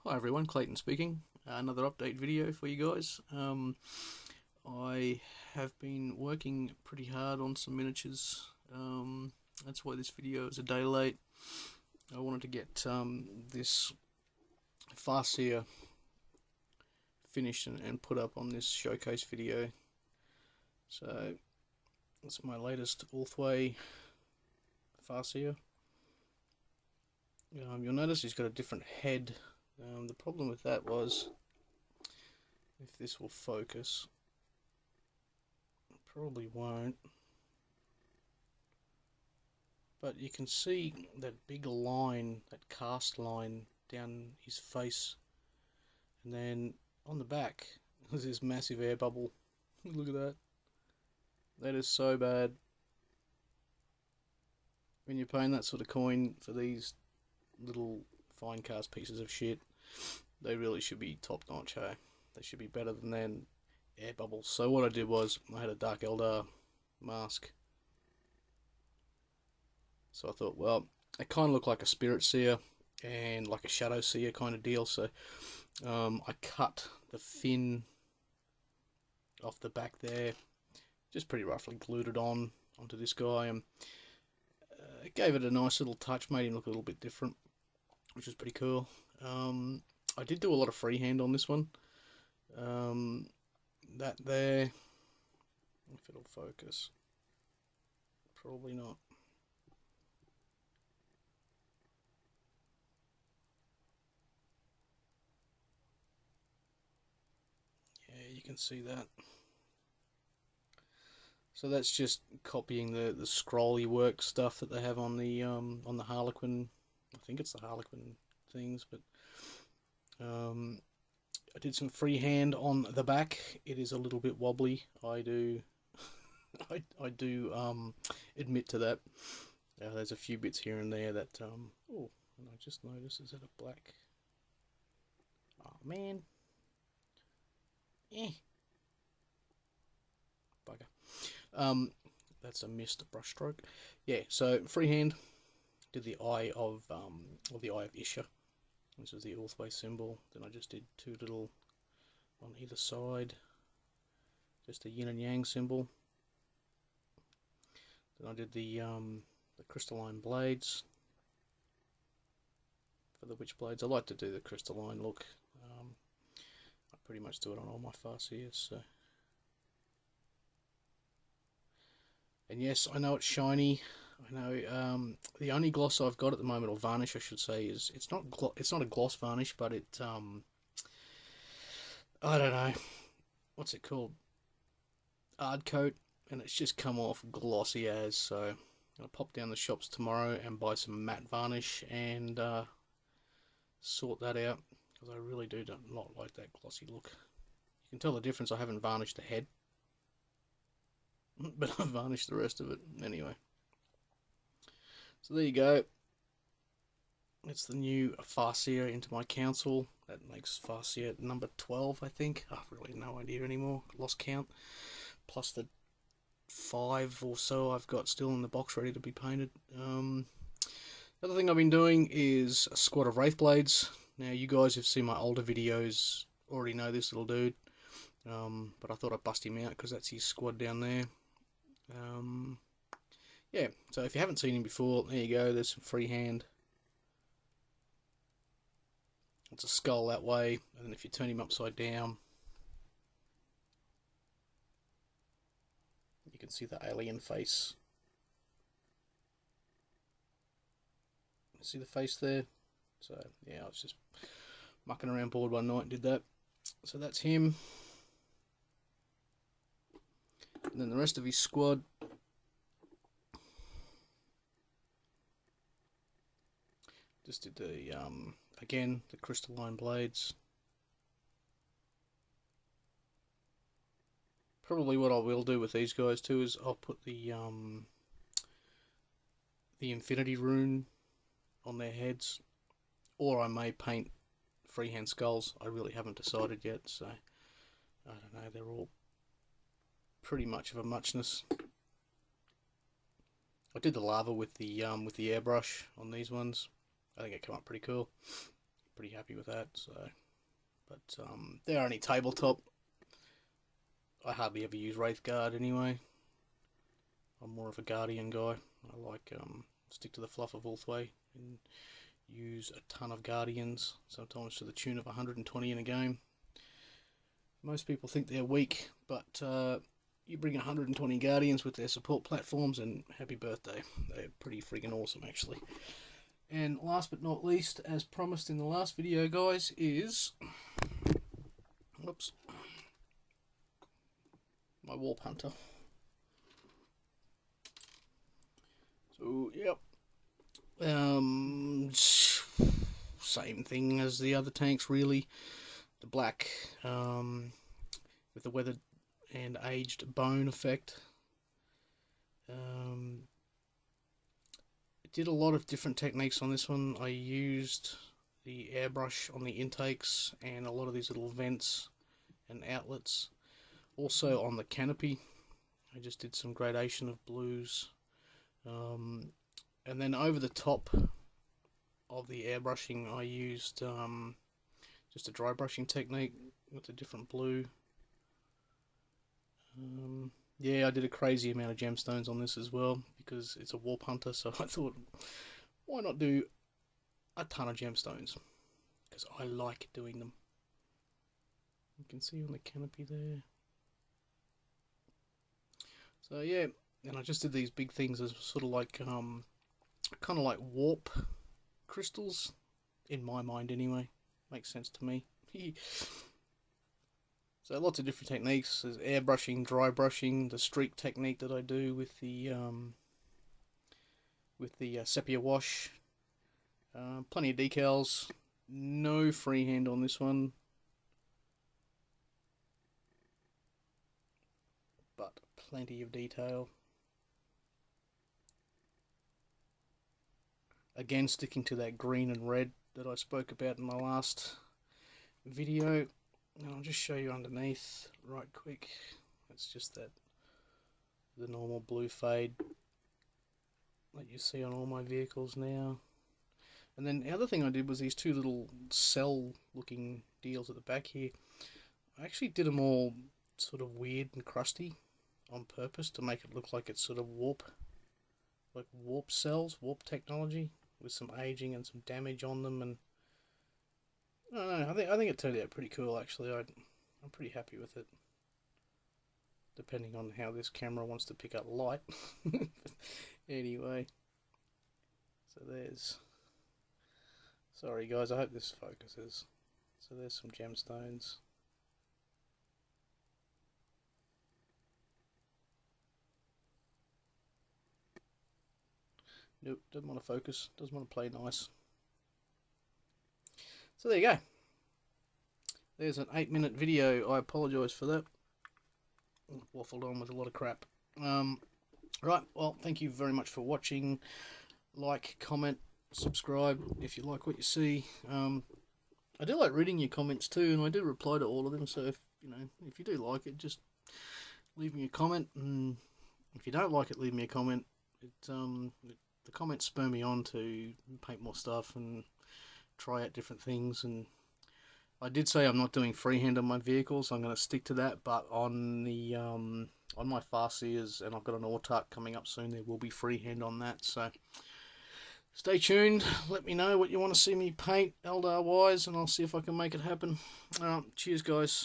Hi everyone, Clayton speaking. Another update video for you guys. I have been working pretty hard on some miniatures. That's why this video is a day late. I wanted to get this Farseer finished and put up on this showcase video. So that's my latest Ulthwe Farseer. You'll notice he's got a different head. The problem with that was, if this will focus, it probably won't, but you can see that big line, that cast line down his face, and then on the back there's this massive air bubble. Look at that. That is so bad. When you're paying that sort of coin for these little fine cast pieces of shit, they really should be top notch, hey? They should be better than air bubbles. So what I did was, I had a Dark Eldar mask. So I thought, well, it kind of looked like a Spirit Seer and like a Shadow Seer kind of deal. So I cut the fin off the back there, just pretty roughly glued it onto this guy, and it gave it a nice little touch, made him look a little bit different, which was pretty cool. I did do a lot of freehand on this one. That there, if it'll focus, probably not. Yeah, you can see that. So that's just copying the scrolly work stuff that they have on the Harlequin. I think it's the Harlequin things, but I did some freehand on the back. It is a little bit wobbly. I do I do admit to that. There's a few bits here and there that oh, and I just noticed, is it a black? Oh man. Bugger. That's a missed brushstroke. Yeah, so freehand, did the eye of Isha. This is the Ulthwe symbol. Then I just did two little on either side, just a yin and yang symbol. Then I did the Crystalline Blades for the Witch Blades. I like to do the crystalline look. I pretty much do it on all my Farseers. So. And yes, I know it's shiny. I know the only gloss I've got at the moment, or varnish I should say, is it's not a gloss varnish, but it I don't know, what's it called? Hard coat, and it's just come off glossy as. So I'm gonna pop down the shops tomorrow and buy some matte varnish and sort that out, because I really do not like that glossy look. You can tell the difference. I haven't varnished the head, but I've varnished the rest of it anyway. So there you go. It's the new Farseer into my council. That makes Farseer number 12, I think. I've really no idea anymore. Lost count. Plus the 5 or so I've got still in the box ready to be painted. The other thing I've been doing is a squad of Wraith Blades. Now, you guys who've seen my older videos already know this little dude. But I thought I'd bust him out because that's his squad down there. Yeah, so if you haven't seen him before, there you go, there's some freehand. It's a skull that way, and then if you turn him upside down, you can see the alien face. See the face there? So yeah, I was just mucking around bored one night and did that. So that's him. And then the rest of his squad. Just did the again, the Crystalline Blades. Probably what I will do with these guys too is I'll put the Infinity Rune on their heads, or I may paint freehand skulls. I really haven't decided yet, so I don't know. They're all pretty much of a muchness. I did the lava with the airbrush on these ones. I think it came up pretty cool. pretty happy with that. So, but they're only tabletop. I hardly ever use Wraith Guard anyway. I'm more of a Guardian guy. I like stick to the fluff of Ulthwe and use a ton of Guardians, sometimes to the tune of 120 in a game. Most people think they're weak, but you bring 120 Guardians with their support platforms and happy birthday. They're pretty friggin' awesome, actually. And last but not least, as promised in the last video, guys, is... Whoops. My Warp Hunter. So, yep. Same thing as the other tanks, really. The black, with the weathered and aged bone effect. Did a lot of different techniques on this one. I used the airbrush on the intakes and a lot of these little vents and outlets. Also on the canopy, I just did some gradation of blues. And then over the top of the airbrushing, I used just a dry brushing technique with a different blue. Yeah, I did a crazy amount of gemstones on this as well because it's a Warp Hunter, so I thought, why not do a ton of gemstones? Because I like doing them. You can see on the canopy there. So yeah, and I just did these big things as sort of like, kind of like warp crystals, in my mind anyway. Makes sense to me. So lots of different techniques. There's airbrushing, dry brushing, the streak technique that I do with the sepia wash. Plenty of decals. No freehand on this one, but plenty of detail. Again, sticking to that green and red that I spoke about in my last video. And I'll just show you underneath right quick. It's just that the normal blue fade that you see on all my vehicles now. And then the other thing I did was these two little cell looking deals at the back here. I actually did them all sort of weird and crusty on purpose to make it look like it's sort of warp cells, warp technology, with some aging and some damage on them. And I don't know, I think it turned out pretty cool actually. I'm pretty happy with it, depending on how this camera wants to pick up light. Anyway, so there's, sorry guys, I hope this focuses. So there's some gemstones. Nope, doesn't want to focus, doesn't want to play nice. So there you go. There's an 8-minute video. I apologise for that. Waffled on with a lot of crap. Right, well, thank you very much for watching. Like, comment, subscribe if you like what you see. I do like reading your comments too, and I do reply to all of them. So if you do like it, just leave me a comment. And if you don't like it, leave me a comment. The comments spur me on to paint more stuff and try out different things. And I did say I'm not doing freehand on my vehicles, so I'm going to stick to that. But on the on my Farseers, and I've got an Autark coming up soon, there will be freehand on that. So stay tuned. Let me know what you want to see me paint Eldar wise, and I'll see if I can make it happen. Cheers, guys.